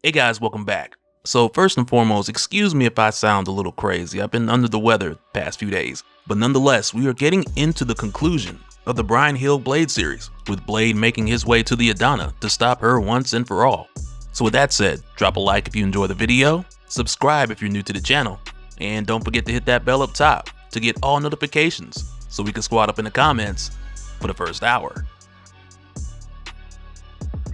Hey guys, welcome back. So first and foremost, excuse me if I sound a little crazy. I've been under the weather the past few days. But nonetheless, we are getting into the conclusion of the Bryan Hill Blade series, with Blade making his way to the Adonna to stop her once and for all. So with that said, drop a like if you enjoy the video, subscribe if you're new to the channel, and don't forget to hit that bell up top to get all notifications so we can squad up in the comments for the first hour.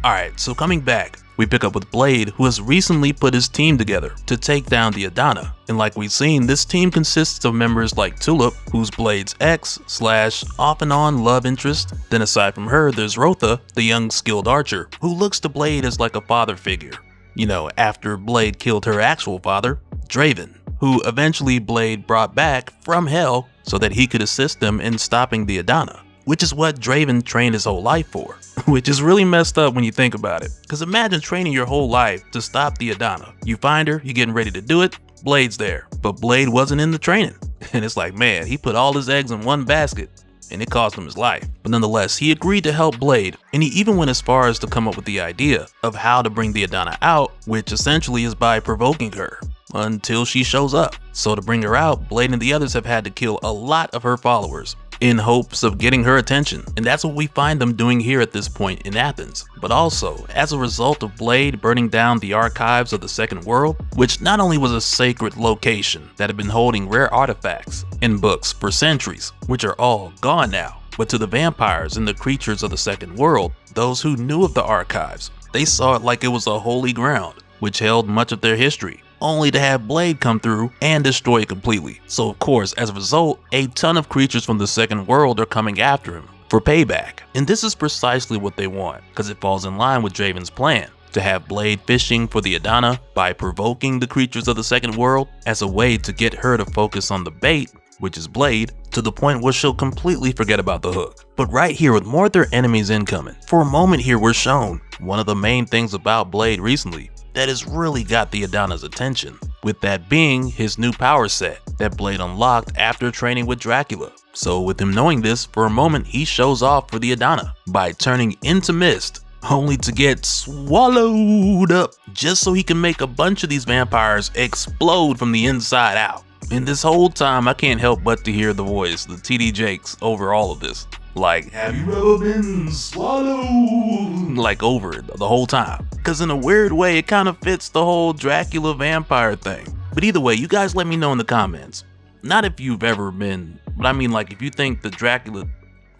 Alright, so coming back, we pick up with Blade, who has recently put his team together to take down the Adonna. And like we've seen, this team consists of members like Tulip, who's Blade's ex/off and on love interest. Then aside from her, there's Rintrah, the young skilled archer, who looks to Blade as like a father figure. You know, after Blade killed her actual father, Draven, who eventually Blade brought back from hell so that he could assist them in stopping the Adonna, which is what Draven trained his whole life for. Which is really messed up when you think about it. Cause imagine training your whole life to stop the Adonna. You find her, you're getting ready to do it, Blade's there. But Blade wasn't in the training. And it's like, man, he put all his eggs in one basket and it cost him his life. But nonetheless, he agreed to help Blade, and he even went as far as to come up with the idea of how to bring the Adonna out, which essentially is by provoking her until she shows up. So to bring her out, Blade and the others have had to kill a lot of her followers in hopes of getting her attention, and that's what we find them doing here at this point in Athens. But also, as a result of Blade burning down the archives of the Second World, which not only was a sacred location that had been holding rare artifacts and books for centuries, which are all gone now, but to the vampires and the creatures of the Second World, those who knew of the archives, they saw it like it was a holy ground, which held much of their history, only to have Blade come through and destroy it completely. So of course, as a result, a ton of creatures from the Second World are coming after him for payback. And this is precisely what they want, because it falls in line with Draven's plan to have Blade fishing for the Adonna by provoking the creatures of the Second World as a way to get her to focus on the bait, which is Blade, to the point where she'll completely forget about the hook. But right here, with more of their enemies incoming, for a moment here we're shown one of the main things about Blade recently that has really got the Adonna's attention, with that being his new power set that Blade unlocked after training with Dracula. So with him knowing this, for a moment he shows off for the Adonna by turning into mist, only to get swallowed up just so he can make a bunch of these vampires explode from the inside out. And this whole time I can't help but to hear the voice, the TD Jakes, over all of this. Like, have you ever been swallowed? Like over it the whole time. Cause in a weird way, it kind of fits the whole Dracula vampire thing. But either way, you guys let me know in the comments. Not if you've ever been, but I mean like if you think the Dracula,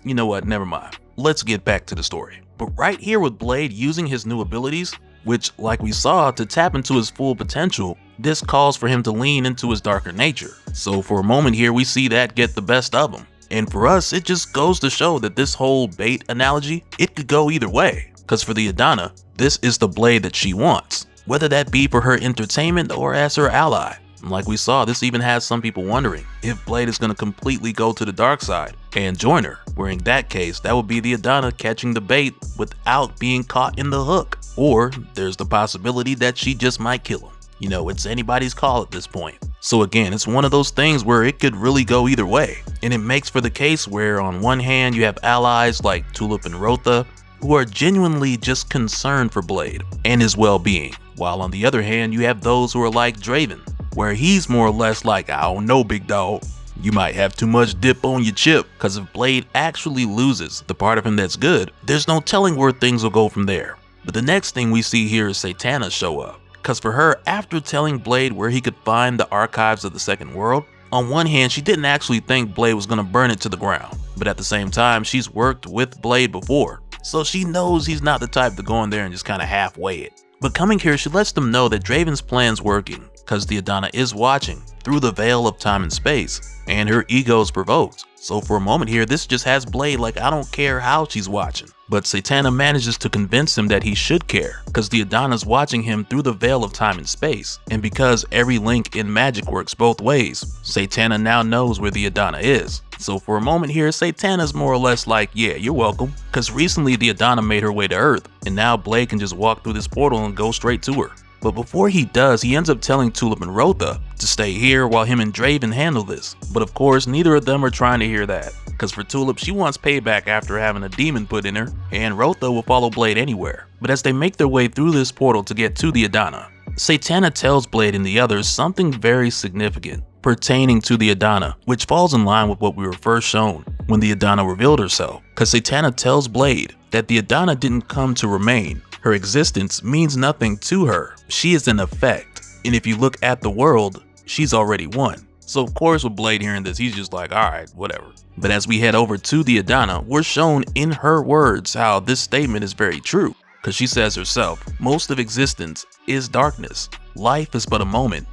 you know what, never mind. Let's get back to the story. But right here with Blade using his new abilities, which like we saw, to tap into his full potential, this calls for him to lean into his darker nature. So for a moment here, we see that get the best of him. And for us, it just goes to show that this whole bait analogy, it could go either way. Cause for the Adonna, this is the Blade that she wants, whether that be for her entertainment or as her ally. And like we saw, this even has some people wondering if Blade is gonna completely go to the dark side and join her, where in that case, that would be the Adonna catching the bait without being caught in the hook. Or there's the possibility that she just might kill him. You know, it's anybody's call at this point. So again, it's one of those things where it could really go either way. And it makes for the case where on one hand you have allies like Tulip and Rintrah who are genuinely just concerned for Blade and his well-being, while on the other hand you have those who are like Draven, where he's more or less like, I don't know, big dog, you might have too much dip on your chip, cause if Blade actually loses the part of him that's good, there's no telling where things will go from there. But the next thing we see here is Satana show up. Cause for her, after telling Blade where he could find the archives of the Second World, on one hand she didn't actually think Blade was gonna burn it to the ground, but at the same time she's worked with Blade before, so she knows he's not the type to go in there and just kinda halfway it. But coming here, she lets them know that Draven's plan's working, cause the Adonna is watching through the veil of time and space, and her ego is provoked. So for a moment here, this just has Blade like, I don't care how she's watching. But Satana manages to convince him that he should care, cause the Adonna's watching him through the veil of time and space. And because every link in magic works both ways, Satana now knows where the Adonna is. So for a moment here, Satana's more or less like, yeah, you're welcome. Cause recently the Adonna made her way to Earth, and now Blade can just walk through this portal and go straight to her. But before he does, he ends up telling Tulip and Rintrah to stay here while him and Draven handle this. But of course, neither of them are trying to hear that. Cause for Tulip, she wants payback after having a demon put in her, and Rintrah will follow Blade anywhere. But as they make their way through this portal to get to the Adonna, Satana tells Blade and the others something very significant pertaining to the Adonna, which falls in line with what we were first shown when the Adonna revealed herself. Cause Satana tells Blade that the Adonna didn't come to remain. Her existence means nothing to her. She is an effect, and if you look at the world, she's already won. So of course with Blade hearing this, he's just like, alright, whatever. But as we head over to the Adonna, we're shown in her words how this statement is very true. Cause she says herself, most of existence is darkness. Life is but a moment.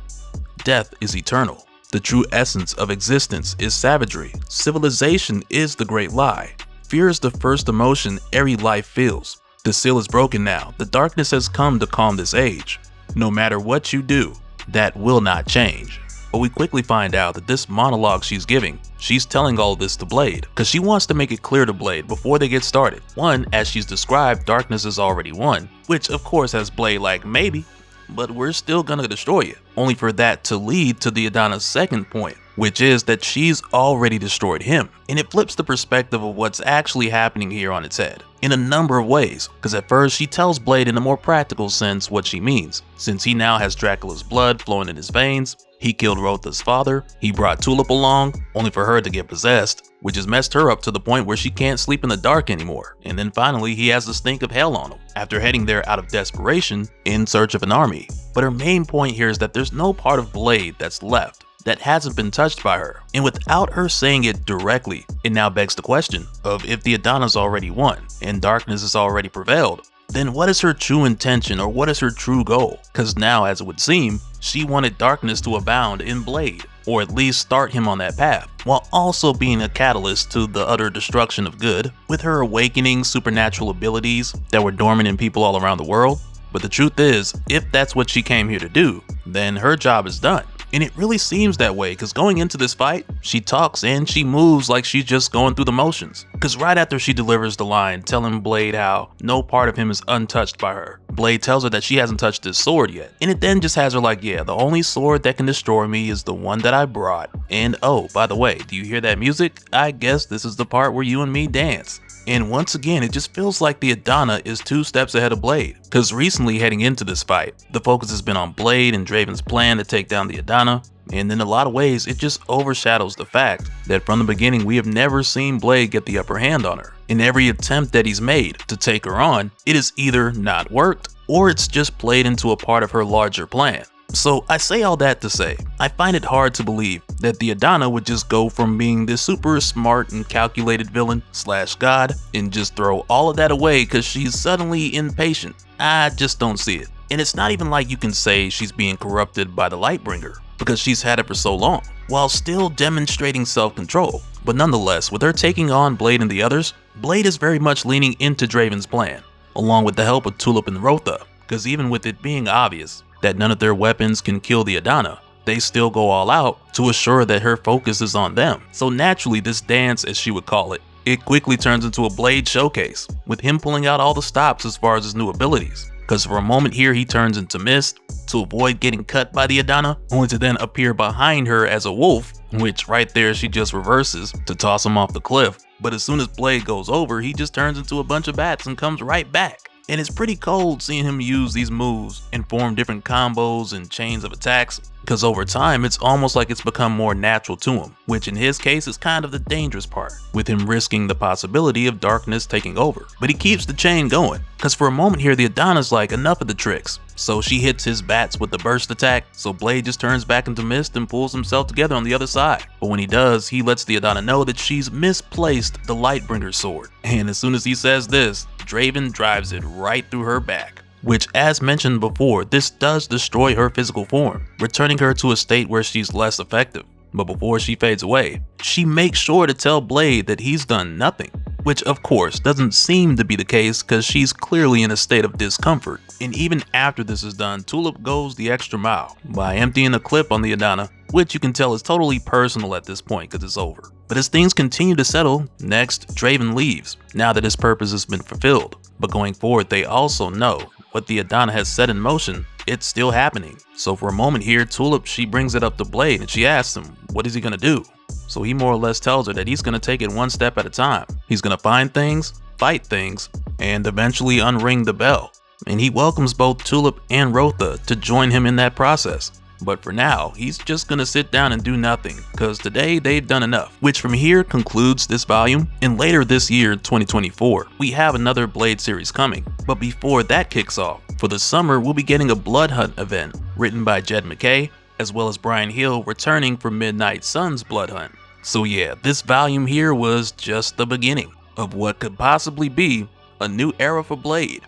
Death is eternal. The true essence of existence is savagery. Civilization is the great lie. Fear is the first emotion every life feels. The seal is broken now. The darkness has come to calm this age. No matter what you do, that will not change. But we quickly find out that this monologue she's giving, she's telling all this to Blade, because she wants to make it clear to Blade before they get started. One, as she's described, darkness is already won, which of course has Blade like, maybe, but we're still gonna destroy you. Only for that to lead to the Adonna's second point, which is that she's already destroyed him. And it flips the perspective of what's actually happening here on its head in a number of ways, because at first she tells Blade in a more practical sense what she means. Since he now has Dracula's blood flowing in his veins, he killed Rintrah's father, he brought Tulip along, only for her to get possessed, which has messed her up to the point where she can't sleep in the dark anymore. And then finally he has the stink of hell on him, after heading there out of desperation in search of an army. But her main point here is that there's no part of Blade that's left that hasn't been touched by her. And without her saying it directly, it now begs the question of if the Adonna's already won and darkness has already prevailed, then what is her true intention or what is her true goal? Because now, as it would seem, she wanted darkness to abound in Blade, or at least start him on that path, while also being a catalyst to the utter destruction of good, with her awakening supernatural abilities that were dormant in people all around the world. But the truth is, if that's what she came here to do, then her job is done. And it really seems that way, because going into this fight, she talks and she moves like she's just going through the motions. Because right after she delivers the line telling Blade how no part of him is untouched by her, Blade tells her that she hasn't touched his sword yet. And it then just has her like, yeah, the only sword that can destroy me is the one that I brought. And oh, by the way, do you hear that music? I guess this is the part where you and me dance. And once again, it just feels like the Adonna is 2 steps ahead of Blade. Cause recently heading into this fight, the focus has been on Blade and Draven's plan to take down the Adonna. And in a lot of ways, it just overshadows the fact that from the beginning, we have never seen Blade get the upper hand on her. In every attempt that he's made to take her on, it has either not worked or it's just played into a part of her larger plan. So I say all that to say, I find it hard to believe that the Adonna would just go from being this super smart and calculated villain / god and just throw all of that away because she's suddenly impatient. I just don't see it. And it's not even like you can say she's being corrupted by the Lightbringer, because she's had it for so long, while still demonstrating self-control. But nonetheless, with her taking on Blade and the others, Blade is very much leaning into Draven's plan, along with the help of Tulip and Rintrah, because even with it being obvious that none of their weapons can kill the Adonna, they still go all out to assure that her focus is on them. So naturally, this dance, as she would call it, it quickly turns into a Blade showcase, with him pulling out all the stops as far as his new abilities. Because for a moment here, he turns into mist to avoid getting cut by the Adonna, only to then appear behind her as a wolf, which right there she just reverses to toss him off the cliff. But as soon as Blade goes over, he just turns into a bunch of bats and comes right back. And it's pretty cold seeing him use these moves and form different combos and chains of attacks, because over time it's almost like it's become more natural to him, which in his case is kind of the dangerous part, with him risking the possibility of darkness taking over. But he keeps the chain going, because for a moment here the Adonna's like, enough of the tricks. So she hits his bats with the burst attack, so Blade just turns back into mist and pulls himself together on the other side. But when he does, he lets the Adonna know that she's misplaced the Lightbringer sword. And as soon as he says this, Draven drives it right through her back. Which, as mentioned before, this does destroy her physical form, returning her to a state where she's less effective. But before she fades away, she makes sure to tell Blade that he's done nothing. Which of course doesn't seem to be the case, because she's clearly in a state of discomfort. And even after this is done, Tulip goes the extra mile by emptying a clip on the Adonna, which you can tell is totally personal at this point because it's over. But as things continue to settle, next Draven leaves, now that his purpose has been fulfilled. But going forward, they also know what the Adonna has set in motion it's still happening. So for a moment here, Tulip, she brings it up to Blade and she asks him, what is he gonna do? So he more or less tells her that he's gonna take it one step at a time. He's gonna find things, fight things, and eventually unring the bell. And he welcomes both Tulip and Rintrah to join him in that process. But for now, he's just gonna sit down and do nothing, cause today they've done enough. Which from here concludes this volume, and later this year, 2024, we have another Blade series coming. But before that kicks off, for the summer we'll be getting a Blood Hunt event, written by Jed MacKay, as well as Brian Hill returning for Midnight Sun's Blood Hunt. So yeah, this volume here was just the beginning of what could possibly be a new era for Blade.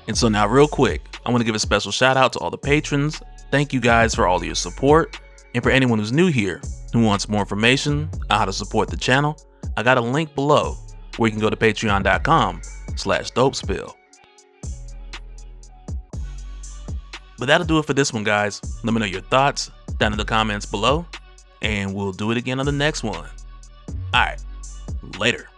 And so now real quick, I want to give a special shout out to all the patrons. Thank you guys for all of your support. And for anyone who's new here, who wants more information on how to support the channel, I got a link below where you can go to patreon.com/DopeSpill. But that'll do it for this one, guys. Let me know your thoughts down in the comments below, and we'll do it again on the next one. Alright, later.